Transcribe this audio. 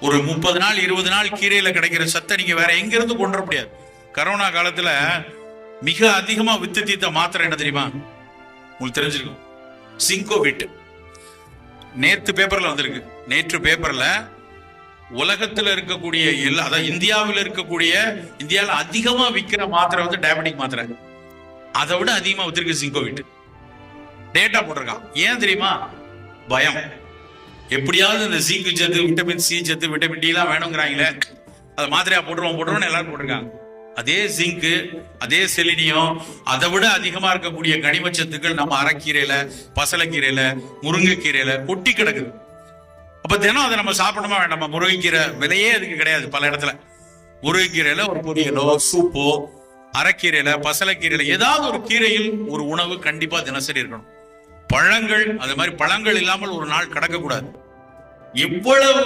ஒரு 30 நாள் 20 நாள் கீரையில கிடைக்கிற சத்தை நீங்க வேற எங்க இருந்து கொண்டு வர முடியாது. கரோனா காலத்துல மிக அதிகமா வித்து தீர்த்த மாத்திரை என்ன தெரியுமா? உங்களுக்கு தெரிஞ்சிருக்கும், சிங்கோவிட். நேற்று பேப்பர்ல வந்திருக்கு. நேற்று பேப்பர்ல உலகத்துல இருக்கக்கூடிய எல்லா, அதாவது இந்தியாவில் இருக்கக்கூடிய, இந்தியாவில் அதிகமா விற்கிற மாத்திரை வந்து டயபெட்டிக் மாத்திரை. அதை விட அதிகமா வித்திருக்கு சிங்கோவிட். டேட்டா போட்டிருக்கான். ஏன் தெரியுமா? பயம். எப்படியாவது இந்த ஜிங்க் சத்து, விட்டமின் சி சத்து, விட்டமின் டி எல்லாம் வேணுங்கிறாங்களே, அதை மாத்திரையா போட்டுருவோம் எல்லாரும் போட்டிருக்காங்க. அதே ஜிங்கு, அதே செலினியம், அதை விட அதிகமா இருக்கக்கூடிய கனிமச்சத்துக்கள் நம்ம அரைக்கீரையில, பசலைக்கீரையில, முருங்கைக்கீரையில கொட்டி கிடக்குது. அப்ப தினம் அதை நம்ம சாப்பிடணுமா வேண்டாமா? முருங்கைக்கீரை விலையே அதுக்கு கிடையாது. பல இடத்துல முருங்கைக்கீரையில ஒரு பொரியலோ சூப்போ, அரைக்கீரையில, பசலைக்கீரையில, ஏதாவது ஒரு கீரையில் ஒரு உணவு கண்டிப்பா தினசரி இருக்கணும். பழங்கள், அது மாதிரி பழங்கள் இல்லாமல் ஒரு நாள் கடக்க கூடாது. எவ்வளவு